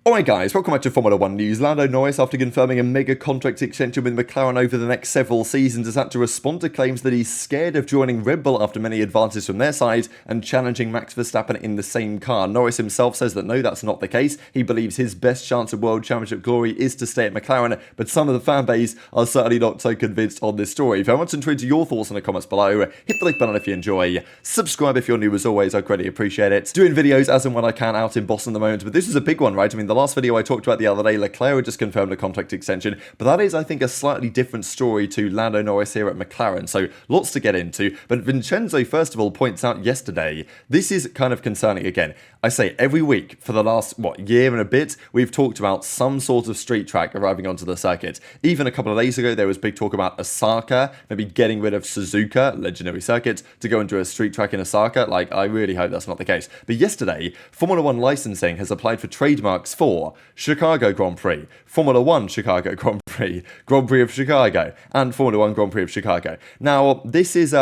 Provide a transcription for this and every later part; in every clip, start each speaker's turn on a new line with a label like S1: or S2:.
S1: Alright guys, welcome back to Formula 1 News. Lando Norris, after confirming a mega contract extension with McLaren over the next several seasons, has had to respond to claims that he's scared of joining Red Bull after many advances from their side and challenging Max Verstappen in the same car. Norris himself says that no, that's not the case. He believes his best chance of World Championship glory is to stay at McLaren, but some of the fan base are certainly not so convinced on this story. If I want to intrude to your thoughts in the comments below, hit the like button if you enjoy, subscribe if you're new as always, I greatly appreciate it. Doing videos as and when I can out in Boston at the moment, but this is a big one, right? I mean, the last video I talked about the other day, Leclerc had just confirmed a contract extension, but that is, I think, a slightly different story to Lando Norris here at McLaren, so lots to get into. But Vincenzo, first of all, points out yesterday, this is kind of concerning again. I say every week for the last, year and a bit, we've talked about some sort of street track arriving onto the circuit. Even a couple of days ago, there was big talk about Osaka, maybe getting rid of Suzuka, legendary circuit, to go into a street track in Osaka. Like, I really hope that's not the case. But yesterday, Formula 1 licensing has applied for trademarks for Chicago Grand Prix, Formula 1 Chicago Grand Prix, Grand Prix of Chicago, and Formula 1 Grand Prix of Chicago. Now, this is,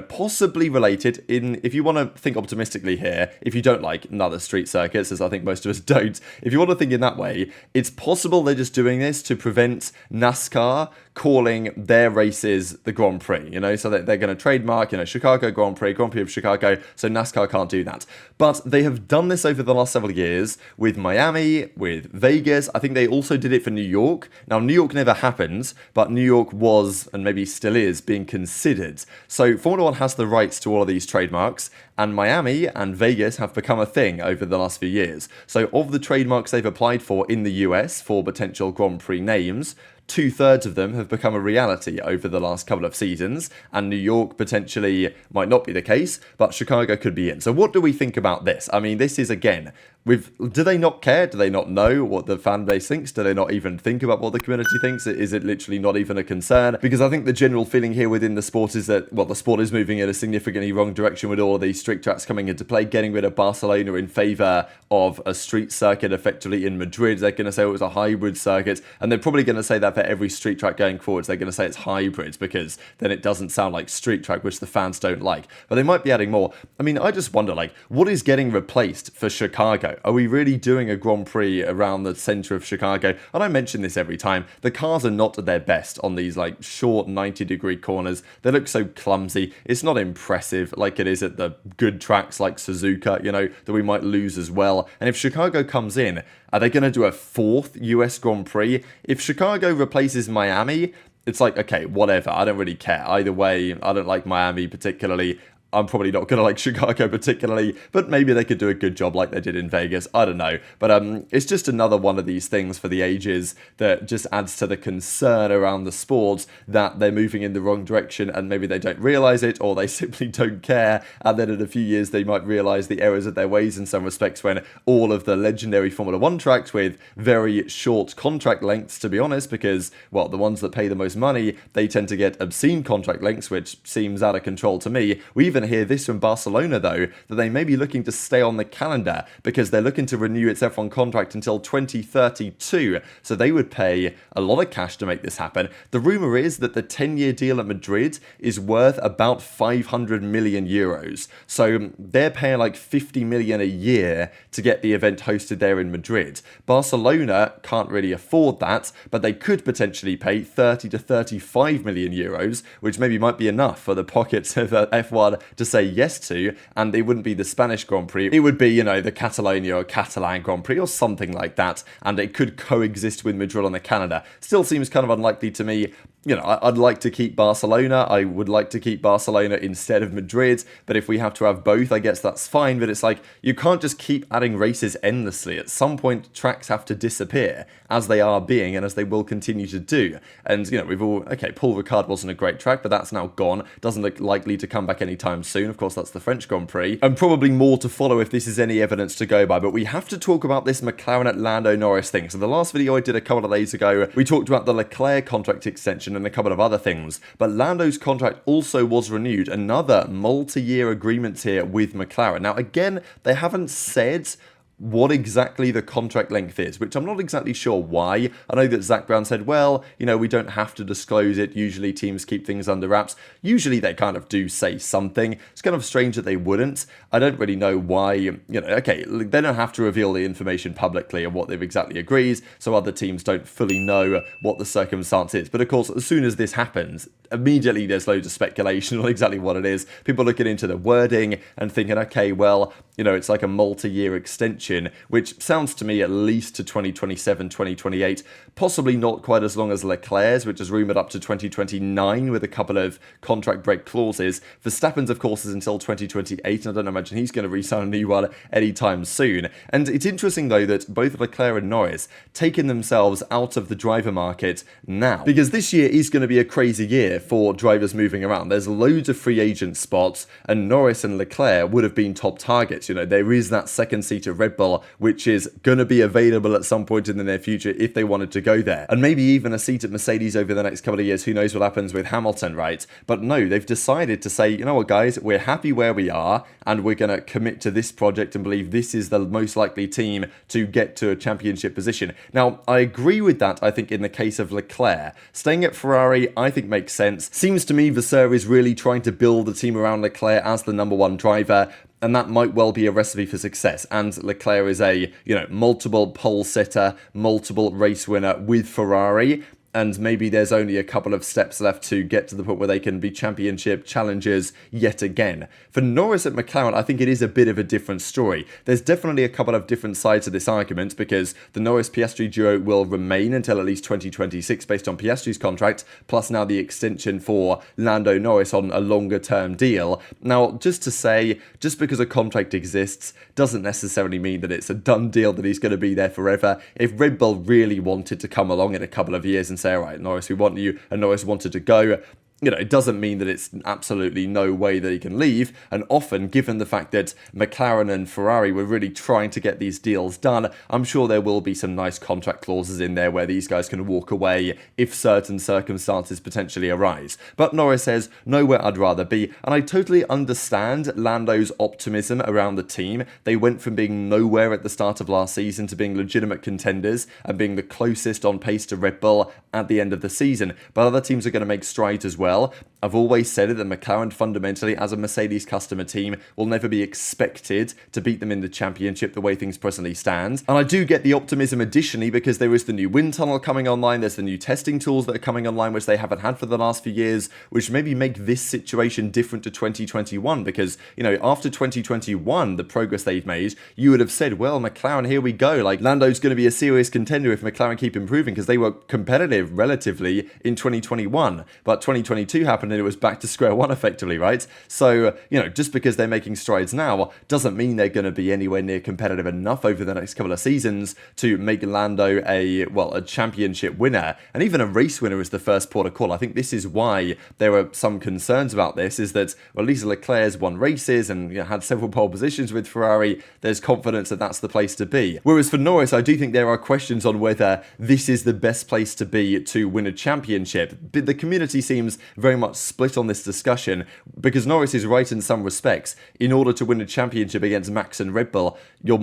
S1: possibly related in, if you want to think optimistically here, if you don't like another street circuits, as I think most of us don't, if you want to think in that way, it's possible they're just doing this to prevent NASCAR calling their races the Grand Prix, so that they're going to trademark, Chicago Grand Prix, Grand Prix of Chicago, so NASCAR can't do that. But they have done this over the last several years with Miami, with Vegas. I think they also did it for New York. Now, New York never happened, but New York was, and maybe still is, being considered. So Formula 1 has the rights to all of these trademarks, and Miami and Vegas have become a thing over the last few years. So of the trademarks they've applied for in the US for potential Grand Prix names, 2/3 of them have become a reality over the last couple of seasons, and New York potentially might not be the case, but Chicago could be in. So what do we think about this? I mean, this is, again, do they not care? Do they not know what the fan base thinks? Do they not even think about what the community thinks? Is it literally not even a concern? Because I think the general feeling here within the sport is that, the sport is moving in a significantly wrong direction with all of these street tracks coming into play, getting rid of Barcelona in favour of a street circuit effectively in Madrid. They're going to say it was a hybrid circuit, and they're probably going to say that for every street track going forwards. They're going to say it's hybrid because then it doesn't sound like street track, which the fans don't like. But they might be adding more. I mean, I just wonder, what is getting replaced for Chicago? Are we really doing a Grand Prix around the centre of Chicago? And I mention this every time. The cars are not at their best on these short 90-degree corners. They look so clumsy. It's not impressive like it is at the good tracks like Suzuka, that we might lose as well. And if Chicago comes in, are they going to do a fourth US Grand Prix? If Chicago replaces Miami, it's okay, whatever. I don't really care. Either way, I don't like Miami particularly. I'm probably not going to like Chicago particularly, but maybe they could do a good job like they did in Vegas. I don't know. But it's just another one of these things for the ages that just adds to the concern around the sport that they're moving in the wrong direction, and maybe they don't realize it, or they simply don't care. And then in a few years, they might realize the errors of their ways in some respects, when all of the legendary Formula 1 tracks with very short contract lengths, to be honest, because, the ones that pay the most money, they tend to get obscene contract lengths, which seems out of control to me. We even hear this from Barcelona, though, that they may be looking to stay on the calendar because they're looking to renew its F1 contract until 2032. So they would pay a lot of cash to make this happen. The rumour is that the 10-year deal at Madrid is worth about 500 million euros. So they're paying 50 million a year to get the event hosted there in Madrid. Barcelona can't really afford that, but they could potentially pay 30 to 35 million euros, which maybe might be enough for the pockets of F1 to say yes to, and it wouldn't be the Spanish Grand Prix. It would be, the Catalonia or Catalan Grand Prix or something like that, and it could coexist with Madrid on the calendar. Still seems kind of unlikely to me. I'd like to keep Barcelona. I would like to keep Barcelona instead of Madrid, but if we have to have both, I guess that's fine. But it's you can't just keep adding races endlessly. At some point, tracks have to disappear, as they are being, and as they will continue to do. And, Paul Ricard wasn't a great track, but that's now gone. Doesn't look likely to come back anytime soon. Of course, that's the French Grand Prix. And probably more to follow if this is any evidence to go by. But we have to talk about this McLaren at Lando Norris thing. So the last video I did a couple of days ago, we talked about the Leclerc contract extension and a couple of other things, but Lando's contract also was renewed. Another multi-year agreement here with McLaren. Now, again, they haven't said what exactly the contract length is, which I'm not exactly sure why. I know that Zach Brown said, well, we don't have to disclose it. Usually teams keep things under wraps. Usually they kind of do say something. It's kind of strange that they wouldn't. I don't really know why, okay, they don't have to reveal the information publicly and what they've exactly agreed, so other teams don't fully know what the circumstance is. But of course, as soon as this happens, immediately there's loads of speculation on exactly what it is. People looking into the wording and thinking, okay, well, it's like a multi-year extension, which sounds to me at least to 2027, 2028, possibly not quite as long as Leclerc's, which is rumoured up to 2029 with a couple of contract break clauses. Verstappen's, of course, is until 2028, and I don't imagine he's going to re-sign a new one anytime soon. And it's interesting, though, that both Leclerc and Norris taking themselves out of the driver market now, because this year is going to be a crazy year for drivers moving around. There's loads of free agent spots, and Norris and Leclerc would have been top targets. There is that second seat of Red Bull, which is going to be available at some point in the near future if they wanted to go there. And maybe even a seat at Mercedes over the next couple of years. Who knows what happens with Hamilton, right? But no, they've decided to say, you know what, guys, we're happy where we are, and we're going to commit to this project and believe this is the most likely team to get to a championship position. Now, I agree with that, I think, in the case of Leclerc. Staying at Ferrari, I think, makes sense. Seems to me Vasseur is really trying to build the team around Leclerc as the number one driver, and that might well be a recipe for success. And Leclerc is a, multiple pole sitter, multiple race winner with Ferrari. And maybe there's only a couple of steps left to get to the point where they can be championship challengers yet again. For Norris at McLaren, I think it is a bit of a different story. There's definitely a couple of different sides to this argument, because the Norris-Piastri duo will remain until at least 2026 based on Piastri's contract, plus now the extension for Lando Norris on a longer-term deal. Now, just to say, just because a contract exists doesn't necessarily mean that it's a done deal, that he's going to be there forever. If Red Bull really wanted to come along in a couple of years and say, all right, Norris, we want you, and Norris wanted to go, it doesn't mean that it's absolutely no way that he can leave. And often, given the fact that McLaren and Ferrari were really trying to get these deals done, I'm sure there will be some nice contract clauses in there where these guys can walk away if certain circumstances potentially arise. But Norris says, nowhere I'd rather be. And I totally understand Lando's optimism around the team. They went from being nowhere at the start of last season to being legitimate contenders and being the closest on pace to Red Bull at the end of the season. But other teams are going to make strides as well. I've always said it, that McLaren fundamentally, as a Mercedes customer team, will never be expected to beat them in the championship the way things presently stand. And I do get the optimism additionally because there is the new wind tunnel coming online, there's the new testing tools that are coming online which they haven't had for the last few years, which maybe make this situation different to 2021 because, after 2021, the progress they've made, you would have said, well, McLaren, here we go. Like, Lando's going to be a serious contender if McLaren keep improving because they were competitive relatively in 2021. But 2022 happened and it was back to square one effectively, right? So, just because they're making strides now doesn't mean they're going to be anywhere near competitive enough over the next couple of seasons to make Lando a championship winner. And even a race winner is the first port of call. I think this is why there are some concerns about this, is that, well, at least Leclerc's won races and had several pole positions with Ferrari. There's confidence that that's the place to be. Whereas for Norris, I do think there are questions on whether this is the best place to be to win a championship. But the community seems very much split on this discussion because Norris is right in some respects. In order to win a championship against Max and Red Bull, your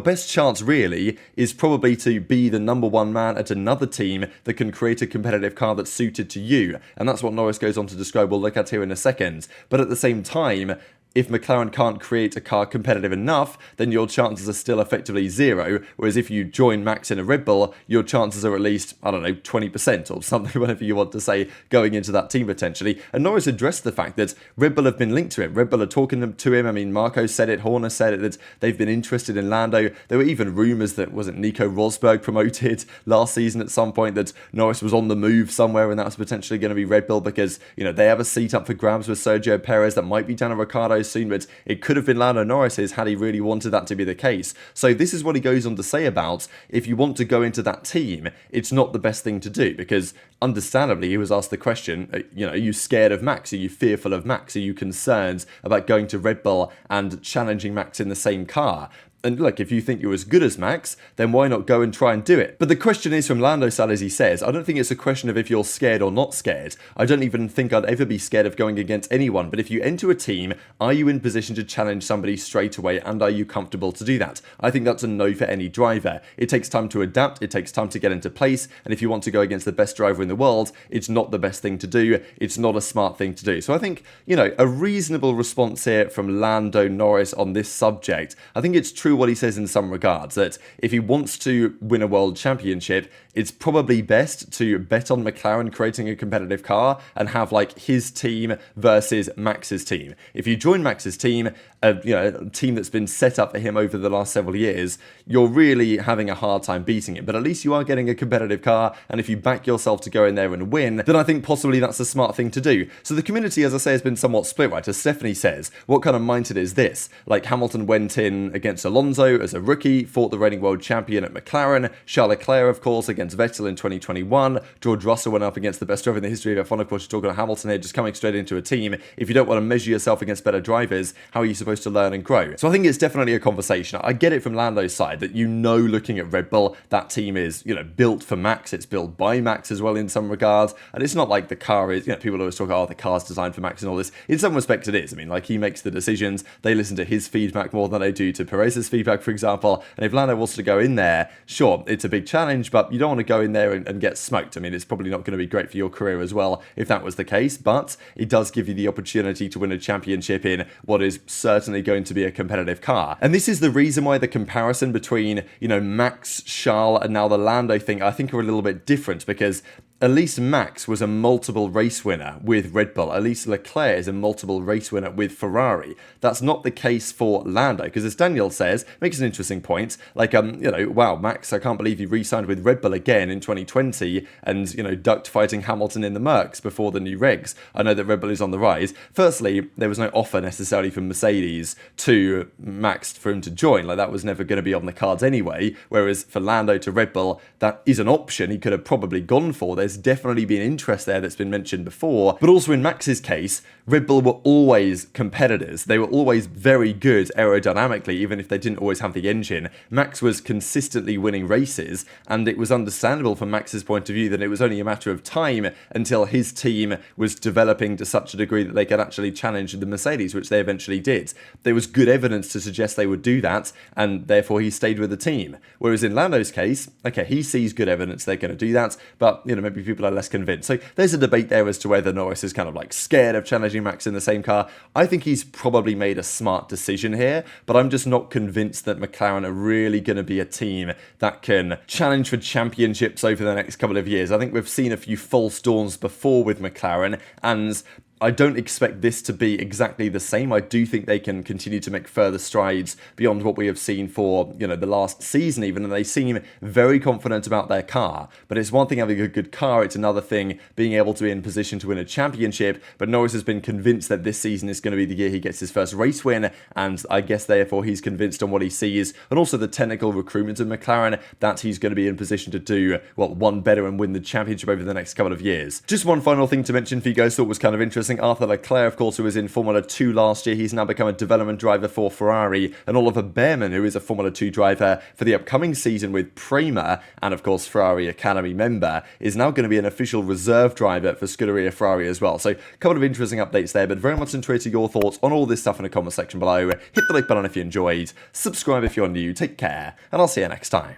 S1: best chance really is probably to be the number one man at another team that can create a competitive car that's suited to you. And that's what Norris goes on to describe. We'll look at here in a second. But at the same time, if McLaren can't create a car competitive enough, then your chances are still effectively zero. Whereas if you join Max in a Red Bull, your chances are at least, 20% or something, whatever you want to say, going into that team potentially. And Norris addressed the fact that Red Bull have been linked to him. Red Bull are talking to him. I mean, Marco said it, Horner said it, that they've been interested in Lando. There were even rumours that, wasn't Nico Rosberg promoted last season at some point, that Norris was on the move somewhere and that was potentially going to be Red Bull because, they have a seat up for grabs with Sergio Perez that might be Daniel Ricciardo soon, but it could have been Lando Norris's had he really wanted that to be the case. So this is what he goes on to say about, if you want to go into that team, it's not the best thing to do, because understandably he was asked the question, are you scared of Max? Are you fearful of Max? Are you concerned about going to Red Bull and challenging Max in the same car? And look, if you think you're as good as Max, then why not go and try and do it? But the question is, from Lando's side, as he says, I don't think it's a question of if you're scared or not scared. I don't even think I'd ever be scared of going against anyone. But if you enter a team, are you in position to challenge somebody straight away, and are you comfortable to do that? I think that's a no for any driver. It takes time to adapt, it takes time to get into place, and if you want to go against the best driver in the world, it's not the best thing to do. It's not a smart thing to do. So I think, a reasonable response here from Lando Norris on this subject. I think it's true what he says in some regards, that if he wants to win a world championship, it's probably best to bet on McLaren creating a competitive car and have like his team versus Max's team. If you join Max's team, a team that's been set up for him over the last several years, you're really having a hard time beating it. But at least you are getting a competitive car, and if you back yourself to go in there and win, then I think possibly that's a smart thing to do. So the community, as I say, has been somewhat split, right? As Stephanie says, what kind of mindset is this? Like, Hamilton went in against Alonso as a rookie, fought the reigning world champion at McLaren, Charles Leclerc, of course, against Vettel in 2021, George Russell went up against the best driver in the history of F1, of course, you're talking about Hamilton here, just coming straight into a team. If you don't want to measure yourself against better drivers, how are you supposed to learn and grow? So I think it's definitely a conversation. I get it from Lando's side that looking at Red Bull, that team is, built for Max, it's built by Max as well in some regards, and it's not like the car is, people always talk, oh, the car's designed for Max and all this. In some respects it is. I mean, like, he makes the decisions, they listen to his feedback more than they do to Perez's feedback, for example, and if Lando wants to go in there, sure, it's a big challenge, but you don't want to go in there and get smoked. I mean, it's probably not going to be great for your career as well if that was the case, but it does give you the opportunity to win a championship in what is certainly going to be a competitive car. And this is the reason why the comparison between, Max, Charles, and now the Lando thing, I think are a little bit different, because at least Max was a multiple race winner with Red Bull. At least Leclerc is a multiple race winner with Ferrari. That's not the case for Lando, because as Daniel says, makes an interesting point, like, wow, Max, I can't believe you re-signed with Red Bull again in 2020 and, ducked fighting Hamilton in the Mercs before the new regs. I know that Red Bull is on the rise. Firstly, there was no offer necessarily from Mercedes to Max for him to join. Like, that was never going to be on the cards anyway, whereas for Lando to Red Bull, that is an option he could have probably gone for. There's definitely been interest there that's been mentioned before, but also in Max's case, Red Bull were always competitors. They were always very good aerodynamically, even if they didn't always have the engine. Max was consistently winning races, and it was understandable from Max's point of view that it was only a matter of time until his team was developing to such a degree that they could actually challenge the Mercedes, which they eventually did. There was good evidence to suggest they would do that, and therefore he stayed with the team. Whereas in Lando's case, okay, he sees good evidence they're going to do that, but, maybe people are less convinced. So there's a debate there as to whether Norris is kind of like scared of challenging Max in the same car. I think he's probably made a smart decision here, but I'm just not convinced that McLaren are really going to be a team that can challenge for championships over the next couple of years. I think we've seen a few false dawns before with McLaren, and I don't expect this to be exactly the same. I do think they can continue to make further strides beyond what we have seen for, the last season even, and they seem very confident about their car. But it's one thing having a good car, it's another thing being able to be in position to win a championship. But Norris has been convinced that this season is going to be the year he gets his first race win, and I guess therefore he's convinced on what he sees, and also the technical recruitment of McLaren, that he's going to be in position to do, one better and win the championship over the next couple of years. Just one final thing to mention for you guys, thought was kind of interesting. Arthur Leclerc, of course, who was in Formula 2 last year, he's now become a development driver for Ferrari, and Oliver Behrman, who is a Formula 2 driver for the upcoming season with Prema, and of course Ferrari Academy member, is now going to be an official reserve driver for Scuderia Ferrari as well. So a couple of interesting updates there, but very much interested your thoughts on all this stuff in the comment section below. Hit the like button if you enjoyed, subscribe if you're new, take care, and I'll see you next time.